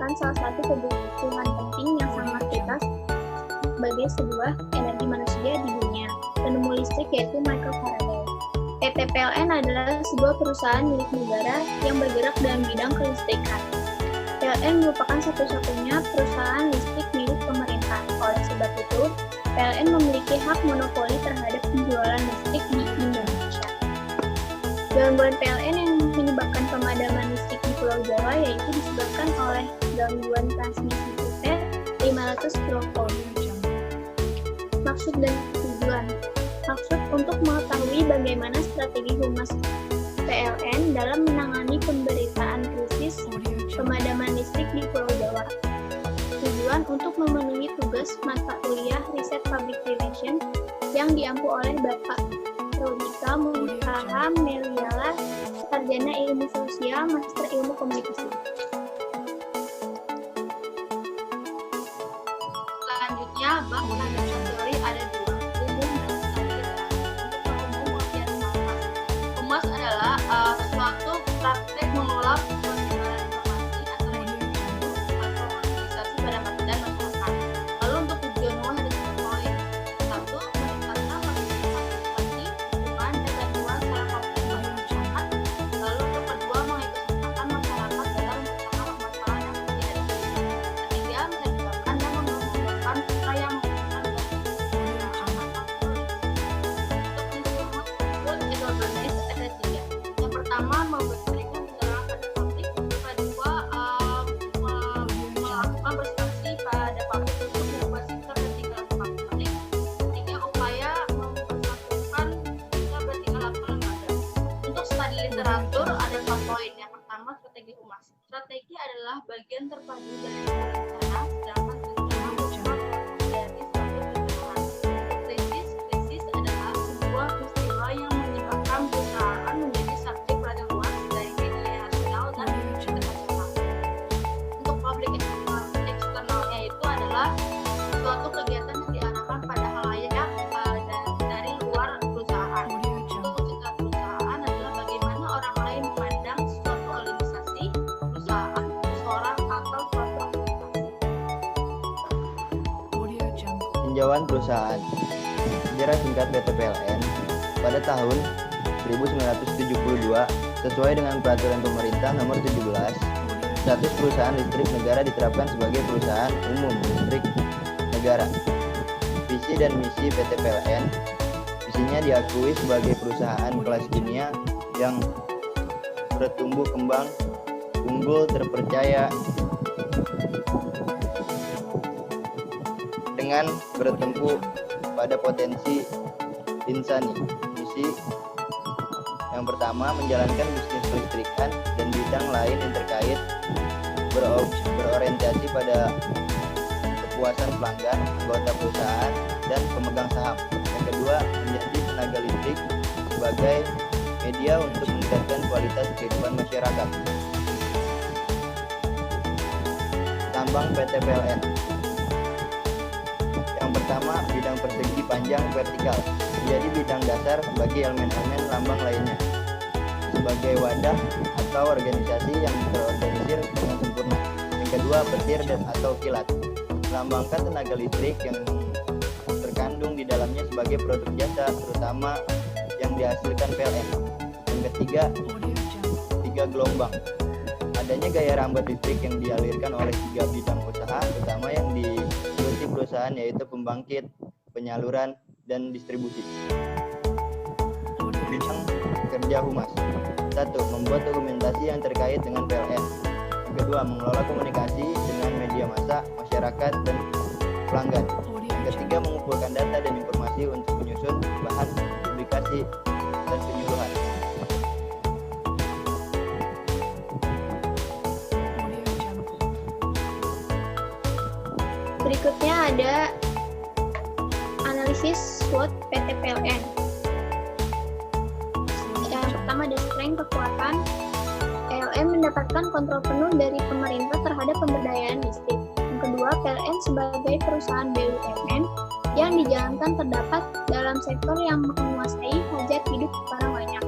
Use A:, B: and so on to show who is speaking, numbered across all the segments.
A: merupakan salah satu kebutuhan penting yang sangat vital sebagai sebuah energi manusia di dunia. Penemu listrik yaitu Michael Faraday. PT PLN adalah sebuah perusahaan milik negara yang bergerak dalam bidang kelistrikan. PLN merupakan satu-satunya perusahaan listrik milik pemerintah. Oleh sebab itu, PLN memiliki hak monopoli terhadap penjualan listrik di Indonesia. Gangguan PLN yang menyebabkan pemadaman listrik di Pulau Jawa yaitu disebabkan oleh gangguan transmisi voltage 500 kV. Maksud dan tujuan. Maksud untuk mengetahui bagaimana strategi Humas PLN dalam menangani pemberitaan krisis pemadaman listrik di Pulau Jawa. Tujuan untuk memenuhi tugas mata kuliah Riset Public Relation yang diampu oleh Bapak Rodika Muntaha Meliala, Sarjana Ilmu Sosial, Master Ilmu Komunikasi.
B: Selanjutnya, bab pengertian teori ada dua, umum dan spesial. Untuk umum pengertian humas adalah suatu praktek mengolah penyebaran informasi antara individu atau organisasi pada dan masyarakat. Lalu untuk tujuan humas ada 3 poin. 1. Meningkatkan partisipasi lingkungan dan kedua secara kompeten masyarakat. Lalu untuk kedua mengikutsertakan masyarakat dalam masalah yang terjadi. Ketiga, menerjemahkan dan mengembangkan citra yang menggunakan ada 3. Yang pertama, memberikan pencerahan pada publik. Kedua, melakukan persuasi pada publik untuk mengubah sikap dan tingkah laku publik. Ketiga, upaya mempersatukan sikap dan tingkah laku lembaga. Untuk studi literatur ada 4 poin. Yang pertama, strategi humas. Strategi adalah bagian terpadu dari sebuah rencana, sedangkan rencana merupakan dari suatu perencanaan. Krisis adalah sebuah peristiwa yang menyebabkan perusahaan menjadi subjek perhatian luas dari media nasional dan internasional. Untuk publik eksternalnya itu adalah suatu kegiatan yang diarahkan pada halayak dari luar perusahaan. Untuk sekitar perusahaan adalah bagaimana orang lain memandang suatu organisasi, perusahaan, seseorang, atau suatu aktivitas.
C: Tinjauan perusahaan. Sejarah singkat PT PLN pada tahun 1972 sesuai dengan peraturan pemerintah nomor 17, status perusahaan listrik negara diterapkan sebagai perusahaan umum listrik negara. Visi dan misi PT PLN. Visinya diakui sebagai perusahaan kelas dunia yang bertumbuh kembang, unggul, terpercaya, dengan bertumpu pada potensi insani. Misi yang pertama, menjalankan bisnis kelistrikan dan bidang lain yang terkait berorientasi pada kepuasan pelanggan, anggota perusahaan, dan pemegang saham. Yang kedua, menjadi tenaga listrik sebagai media untuk meningkatkan kualitas kehidupan masyarakat. Lambang PT PLN. Yang pertama, bidang persegi panjang vertikal, menjadi bidang dasar bagi elemen-elemen lambang lainnya, sebagai wadah atau organisasi yang terorganisir dengan sempurna. Yang kedua, petir dan atau kilat, melambangkan tenaga listrik yang terkandung di dalamnya sebagai produk jasa, terutama yang dihasilkan PLN. Yang ketiga, 3 gelombang, adanya gaya rambat listrik yang dialirkan oleh 3 bidang usaha utama yang digeluti perusahaan, yaitu pembangkit, penyaluran, dan distribusi. Bidang kerja humas. 1. Membuat dokumentasi yang terkait dengan PLN. Yang kedua, mengelola komunikasi dengan media massa, masyarakat, dan pelanggan. Yang ketiga, mengumpulkan data dan informasi untuk menyusun bahan publikasi dan penyuluhan.
A: Berikutnya ada analisis SWOT PT PLN. Yang pertama ada strength, kekuatan. PLN mendapatkan kontrol penuh dari pemerintah terhadap pemberdayaan listrik. Yang kedua, PLN sebagai perusahaan BUMN yang dijalankan terdapat dalam sektor yang menguasai hajat hidup orang banyak.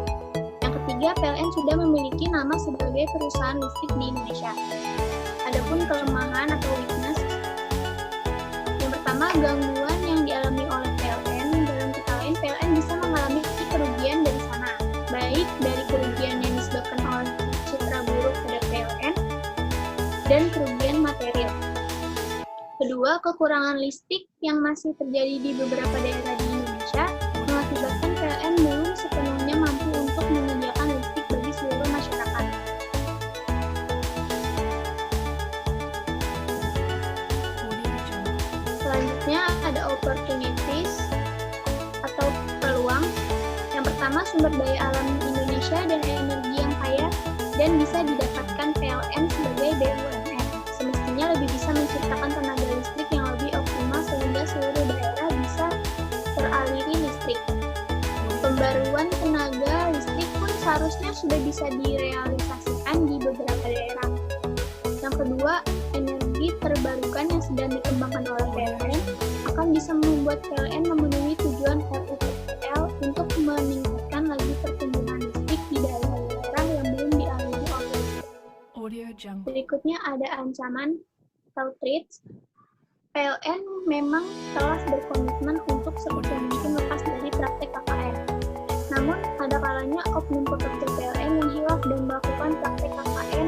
A: Yang ketiga, PLN sudah memiliki nama sebagai perusahaan listrik di Indonesia. Ada Adapun kelemahan atau weakness, yang pertama gangguan yang dialami oleh PLN. Dalam kata lain, PLN bisa mengalami kerugian dari sana, baik dari kerugian yang disebabkan oleh citra buruk pada PLN dan kerugian material. Kedua, kekurangan listrik yang masih terjadi di beberapa daerah di Indonesia mengakibatkan PLN belum sepenuhnya mampu untuk menyediakan listrik bagi seluruh masyarakat. Selanjutnya ada opportunities atau peluang. Yang pertama, sumber daya alam Indonesia dan energi yang kaya dan bisa didapatkan PLN sebagai BUMN. Semestinya lebih bisa menciptakan tenaga listrik yang lebih optimal sehingga seluruh daerah bisa teraliri listrik. Pembaruan tenaga listrik pun seharusnya sudah bisa direalisasikan di beberapa daerah. Yang kedua, energi terbarukan yang sedang dikembangkan oleh PLN akan bisa membuat PLN memenuhi tujuan RUPL untuk meningkatkan laju pertumbuhan listrik di daerah-daerah yang belum dialiri oleh listrik. Berikutnya ada ancaman atau threats. PLN memang telah berkomitmen untuk sebisa mungkin lepas dari praktek KKN. Namun, ada kalanya oknum pekerja PLN yang hilaf dan melakukan praktek KKN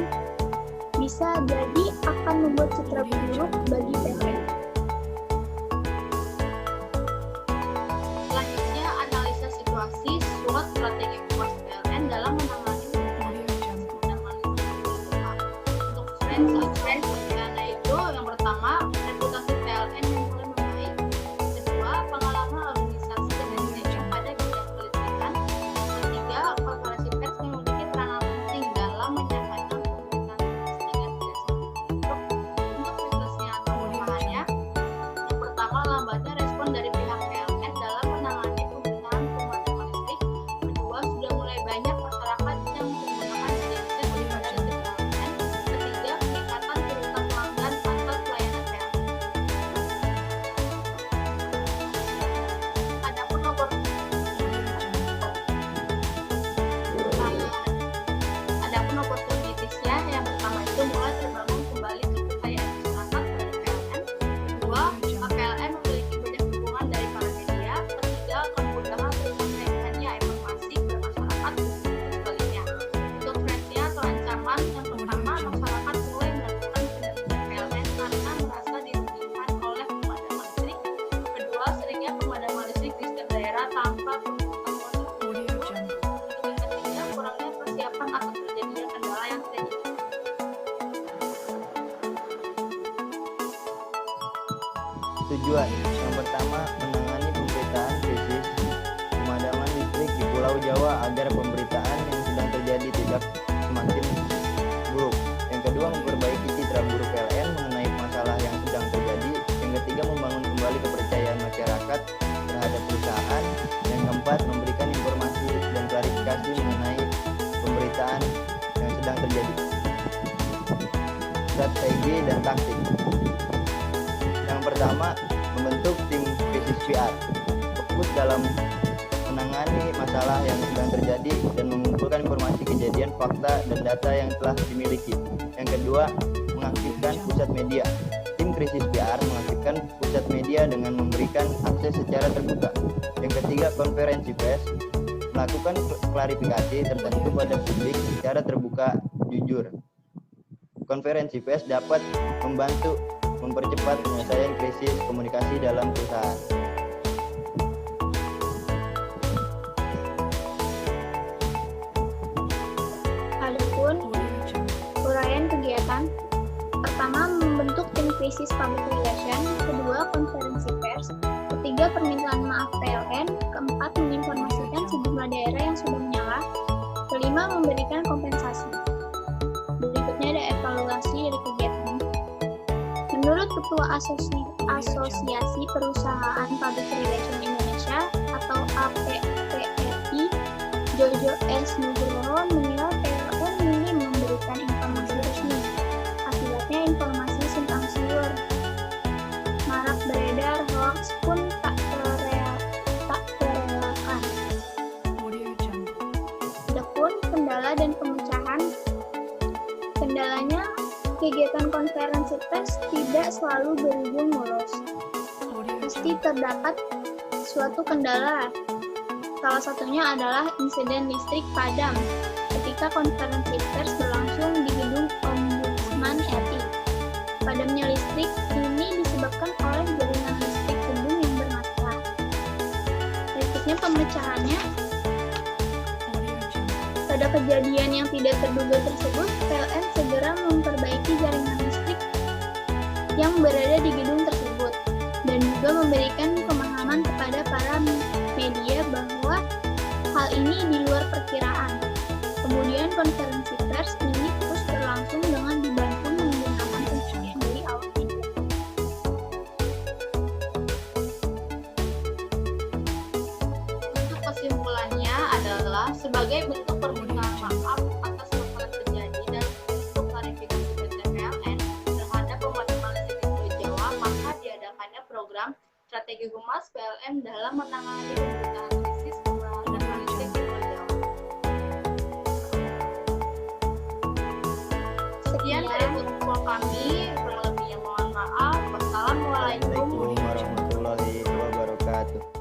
A: bisa jadi akan membuat citra buruk bagi PLN.
B: Selanjutnya, analisa situasi SWOT strategi operasi PLN dalam menangani untuk strength itu yang pertama, reputasi PLN yang mulai membaik. Kedua, pengalaman organisasi dan manajemen pada bidang kelistrikan. Ketiga, korporasi pers yang memiliki peranan penting dalam menyampaikan pemberitaan dengan tidak sempurna. Untuk weakness-nya atau kelemahannya, yang pertama, lambatnya respon dari pihak PLN dalam menangani pemberitaan pemadaman listrik. Kedua, sudah mulai banyak masyarakat yang menggunakan genset daripada listrik PLN. Ketiga, peningkatan kualitas pelanggan atas pelayanan PLN. Adapun opportunities-nya, yang pertama itu mulai terbangun kembali kepercayaan masyarakat pada PLN. Kedua, PLN memiliki banyak dukungan dari para media. Ketiga, kemudahan menyampaikannya informasi ke masyarakat dan sebaliknya. Untuk threat-nya atau ancaman, yang pertama, masyarakat mulai melakukan kinerja PLN karena merasa dirugikan oleh pemadaman listrik. Kedua, seringnya pemadaman listrik di setiap daerah tanpa pengetahuan lebih lanjut. Yang ketiga, kurangnya persiapan akan terjadinya kendala yang tidak diinginkan.
C: Tujuan yang pertama, menangani pemberitaan krisis pemadaman listrik di Pulau Jawa agar pemberitaan yang sedang terjadi tidak semakin buruk. Yang kedua, memperbaiki citra buruk PLN mengenai masalah yang sedang terjadi. Yang ketiga, membangun kembali kepercayaan masyarakat terhadap perusahaan. Yang keempat, memberikan informasi dan klarifikasi mengenai pemberitaan yang sedang terjadi. Strategi dan taktik. Yang pertama, membentuk tim krisis PR, fokus dalam menangani masalah yang sedang terjadi dan mengumpulkan informasi kejadian, fakta, dan data yang telah dimiliki. Yang kedua, mengaktifkan pusat media. Tim krisis PR mengaktifkan pusat media dengan memberikan akses secara terbuka. Yang ketiga, konferensi pers, melakukan klarifikasi tertentu pada publik secara terbuka, jujur. Konferensi pers dapat membantu mempercepat penyelesaian krisis komunikasi dalam perusahaan.
A: Adapun uraian kegiatan, pertama membentuk tim krisis public relation, kedua konferensi pers, ketiga permintaan maaf PLN, keempat menginformasikan sejumlah daerah yang sudah menyala, kelima memberikan kompensasi. Berikutnya ada evaluasi dari kegiatan. Menurut Ketua Asosiasi Perusahaan Public Relation Indonesia atau APPRI, Jojo S. Nugroho menilai PLN minim memberikan informasi resmi. Akibatnya informasi simpang siur, marak beredar, hoax pun tak terelakkan. Adapun kendala dan pemecahan, kendalanya kegiatan konferensi pers tidak selalu berujung mulus. Pasti terdapat suatu kendala. Salah satunya adalah insiden listrik padam ketika konferensi pers berlangsung di gedung Ombudsman RI. Padamnya listrik ini disebabkan oleh jaringan listrik gedung yang bermasalah. Berikutnya pemecahannya. Pada kejadian yang tidak terduga tersebut, PLN segera memperbaiki jaringan listrik yang berada di gedung tersebut dan juga memberikan pemahaman kepada para media bahwa hal ini di luar perkiraan. Kemudian konferensi pers ini terus berlangsung dengan dibantu menggunakan pencahayaan dari awak media.
B: Untuk kesimpulannya adalah sebagai bentuk permintaan maaf atas apa yang terjadi dan untuk klarifikasi PT PLN terhadap pemadaman listrik di Pulau Jawa, maka diadakannya program strategi humas PLN dalam menangani pemerintahan krisis pemadaman listrik di Pulau Jawa. Sekian dari tutorial kami, kurang lebihnya mohon maaf. Wassalamualaikum
C: Waalaikumsalam warahmatullahi wabarakatuh.